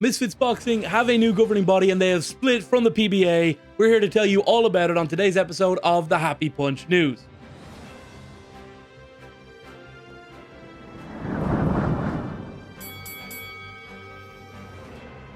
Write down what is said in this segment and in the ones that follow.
Misfits Boxing have a new governing body and they have split from the PBA. We're here to tell you all about it on today's episode of the Happy Punch News.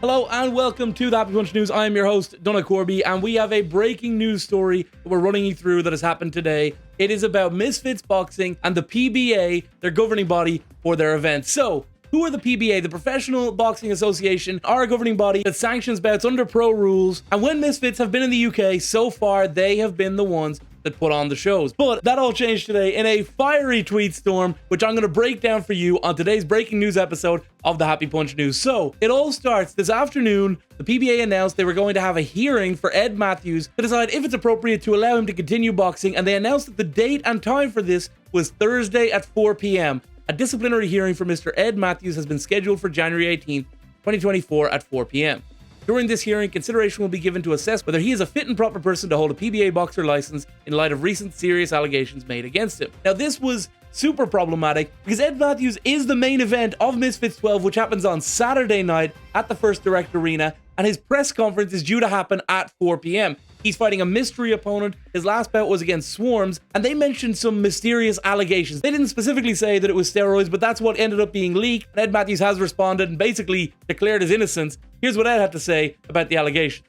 Hello and welcome to the Happy Punch News. I am your host, Donna Corby, and we have a breaking news story that we're running you through that has happened today. It is about Misfits Boxing and the PBA, their governing body for their event. So, who are the PBA? The Professional Boxing Association are a governing body that sanctions bouts under pro rules. And when Misfits have been in the UK, so far they have been the ones that put on the shows. But that all changed today in a fiery tweet storm, which I'm going to break down for you on today's breaking news episode of the Happy Punch News. So it all starts this afternoon. The PBA announced they were going to have a hearing for Ed Matthews to decide if it's appropriate to allow him to continue boxing. And they announced that the date and time for this was Thursday at 4 p.m. A disciplinary hearing for Mr. Ed Matthews has been scheduled for January 18th, 2024 at 4 p.m. During this hearing, consideration will be given to assess whether he is a fit and proper person to hold a PBA boxer license in light of recent serious allegations made against him. Now, this was super problematic because Ed Matthews is the main event of Misfits 12, which happens on Saturday night at the First Direct Arena, and his press conference is due to happen at 4 p.m. He's fighting a mystery opponent. His last bout was against Swarms, and they mentioned some mysterious allegations. They didn't specifically say that it was steroids, but that's what ended up being leaked. And Ed Matthews has responded and basically declared his innocence. Here's what Ed had to say about the allegation.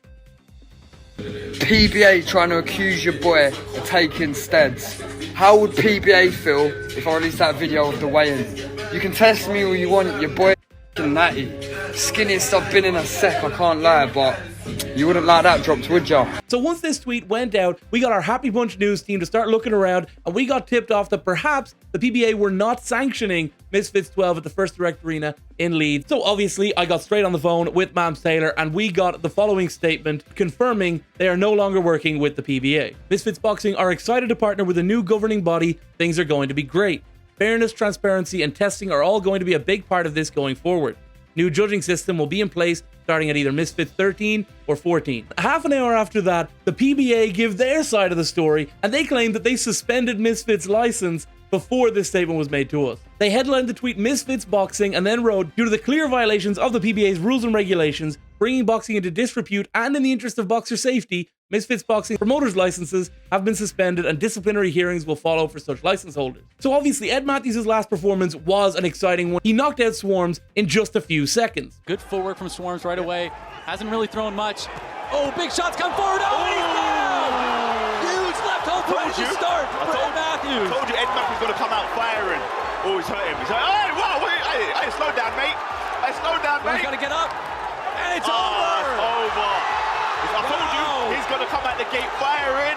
PBA trying to accuse your boy of taking steads. How would PBA feel if I released that video of the weigh-in? You can test me all you want, your boy natty. Skinniest I've been in a sec, I can't lie, but you wouldn't like that dropped, would ya? So once this tweet went out, we got our Happy Punch News team to start looking around, and we got tipped off that perhaps the PBA were not sanctioning Misfits 12 at the First Direct Arena in Leeds. So obviously, I got straight on the phone with Mams Taylor, and we got the following statement confirming they are no longer working with the PBA. Misfits Boxing are excited to partner with a new governing body. Things are going to be great. Fairness, transparency, and testing are all going to be a big part of this going forward. New judging system will be in place starting at either Misfits 13 or 14. Half an hour after that, the PBA give their side of the story, and they claim that they suspended Misfits' license before this statement was made to us. They headlined the tweet Misfits Boxing and then wrote, due to the clear violations of the PBA's rules and regulations, bringing boxing into disrepute and in the interest of boxer safety, Misfits Boxing promoters' licenses have been suspended and disciplinary hearings will follow for such license holders. So obviously, Ed Matthews' last performance was an exciting one. He knocked out Swarms in just a few seconds. Good footwork from Swarms right away. Hasn't really thrown much. Oh, big shots come forward. Oh, and he's down! Huge left hook right to start for Ed Matthews. I told you Ed Matthews going to come out firing. Oh, he's hurt him. He's like, hey, wow, wait, hey, slow down, mate. Hey, slow down, mate. He's got to get up. And it's It's over. over. I told you, he's going to come out the gate firing.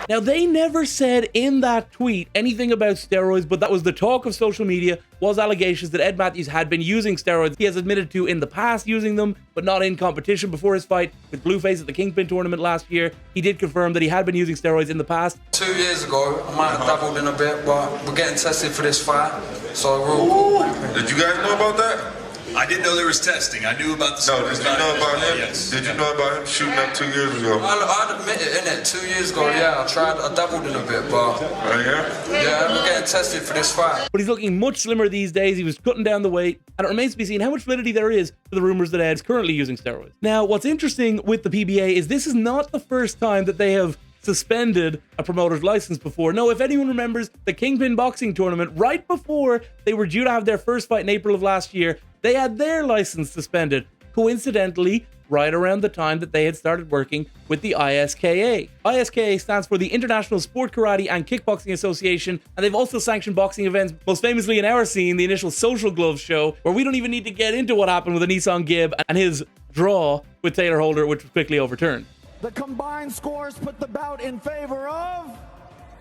Now, they never said in that tweet anything about steroids, but that was the talk of social media, was allegations that Ed Matthews had been using steroids. He has admitted to in the past using them, but not in competition. Before his fight with Blueface at the Kingpin tournament last year, he did confirm that he had been using steroids in the past. 2 years ago, I might have dabbled in a bit, but we're getting tested for this fight, so we're all cool. Did you guys know about that? I didn't know there was testing. I knew about the No, did you know about him? Yes. Did you know about him shooting up 2 years ago? I'd admit it, innit? 2 years ago, yeah, I dabbled in a bit, but yeah, we're getting tested for this fight. But he's looking much slimmer these days. He was cutting down the weight, and it remains to be seen how much validity there is to the rumors that Ed's currently using steroids. Now, what's interesting with the PBA is this is not the first time that they have suspended a promoter's license before. No, if anyone remembers the Kingpin boxing tournament, right before they were due to have their first fight in April of last year, they had their license suspended, coincidentally, right around the time that they had started working with the ISKA. ISKA stands for the International Sport Karate and Kickboxing Association, and they've also sanctioned boxing events, most famously in our scene, the initial Social Gloves show, where we don't even need to get into what happened with Anisong Gibb and his draw with Taylor Holder, which was quickly overturned. The combined scores put the bout in favor of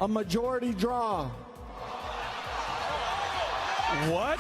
a majority draw. What?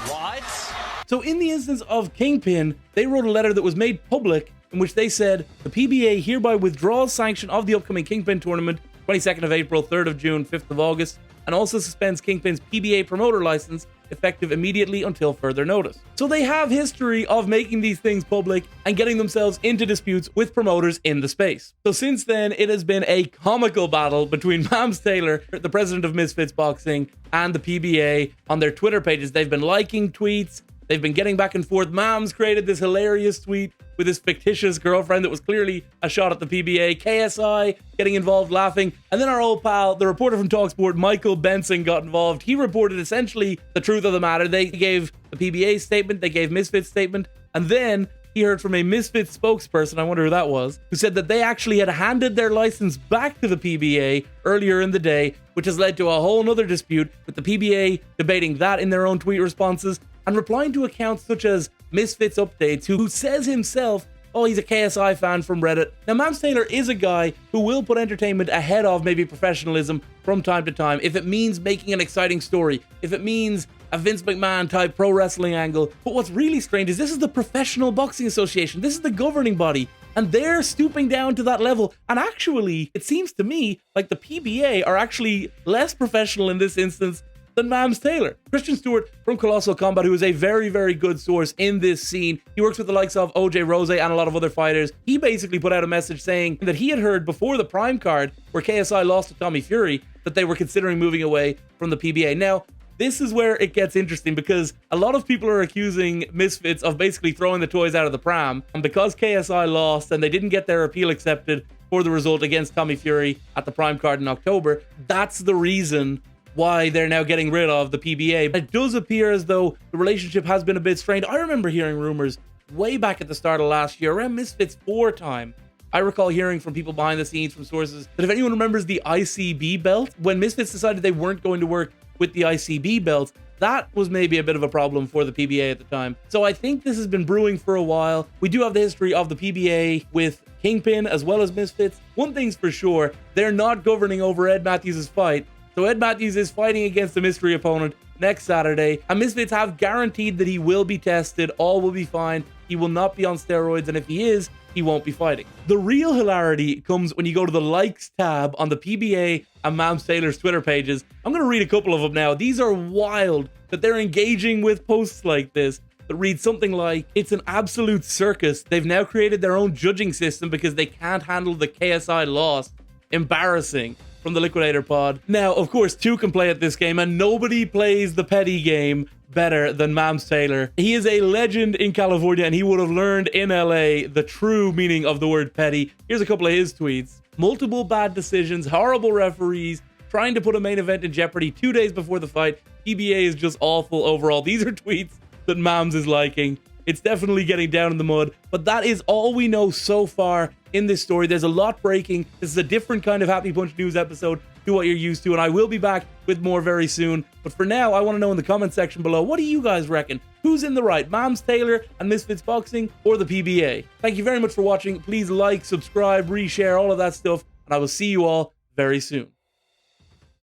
So in the instance of Kingpin, they wrote a letter that was made public in which they said, the PBA hereby withdraws sanction of the upcoming Kingpin tournament, 22nd of April, 3rd of June, 5th of August, and also suspends Kingpin's PBA promoter license effective immediately until further notice. So they have history of making these things public and getting themselves into disputes with promoters in the space. So since then, it has been a comical battle between Mams Taylor, the president of Misfits Boxing, and the PBA on their Twitter pages. They've been liking tweets, They've been getting back and forth. Mams created this hilarious tweet with his fictitious girlfriend that was clearly a shot at the PBA. KSI getting involved laughing. And then our old pal, the reporter from TalkSport, Michael Benson, got involved. He reported essentially the truth of the matter. They gave the PBA statement, they gave Misfits statement, and then he heard from a Misfits spokesperson, I wonder who that was, who said that they actually had handed their license back to the PBA earlier in the day, which has led to a whole nother dispute, with the PBA debating that in their own tweet responses and replying to accounts such as Misfits Updates, who says himself, oh, he's a KSI fan from Reddit. Now, Mams Taylor is a guy who will put entertainment ahead of maybe professionalism from time to time, if it means making an exciting story, if it means a Vince McMahon type pro wrestling angle. But what's really strange is this is the Professional Boxing Association. This is the governing body, and they're stooping down to that level. And actually, it seems to me like the PBA are actually less professional in this instance than Mams Taylor. Christian Stewart from Colossal Combat, who is a very, very good source in this scene. He works with the likes of OJ Rose and a lot of other fighters. He basically put out a message saying that he had heard before the Prime card, where KSI lost to Tommy Fury, that they were considering moving away from the PBA. Now, this is where it gets interesting, because a lot of people are accusing Misfits of basically throwing the toys out of the pram. And because KSI lost and they didn't get their appeal accepted for the result against Tommy Fury at the Prime card in October, that's the reason why they're now getting rid of the PBA. It does appear as though the relationship has been a bit strained. I remember hearing rumors way back at the start of last year, around Misfits 4 time. I recall hearing from people behind the scenes, from sources, that if anyone remembers the ICB belt, when Misfits decided they weren't going to work with the ICB belt, that was maybe a bit of a problem for the PBA at the time. So I think this has been brewing for a while. We do have the history of the PBA with Kingpin as well as Misfits. One thing's for sure, they're not governing over Ed Matthews' fight. So Ed Matthews is fighting against a mystery opponent next Saturday, and Misfits have guaranteed that he will be tested, all will be fine, he will not be on steroids, and if he is, he won't be fighting. The real hilarity comes when you go to the likes tab on the PBA and Mams Taylor's Twitter pages. I'm going to read a couple of them now. These are wild that they're engaging with posts like this that read something like, it's an absolute circus. They've now created their own judging system because they can't handle the KSI loss. Embarrassing. From the Liquidator pod. Now, of course, two can play at this game, and nobody plays the petty game better than Mams Taylor. He is a legend in California, and he would have learned in LA the true meaning of the word petty. Here's a couple of his tweets. Multiple bad decisions, horrible referees, trying to put a main event in jeopardy 2 days before the fight. PBA is just awful overall. These are tweets that Mams is liking. It's definitely getting down in the mud, but that is all we know so far in this story. There's a lot breaking. This is a different kind of Happy Punch News episode to what you're used to, and I will be back with more very soon. But for now, I want to know in the comment section below, what do you guys reckon? Who's in the right, Mams Taylor and Misfits Boxing, or the PBA? Thank you very much for watching. Please like, subscribe, reshare, all of that stuff, and I will see you all very soon.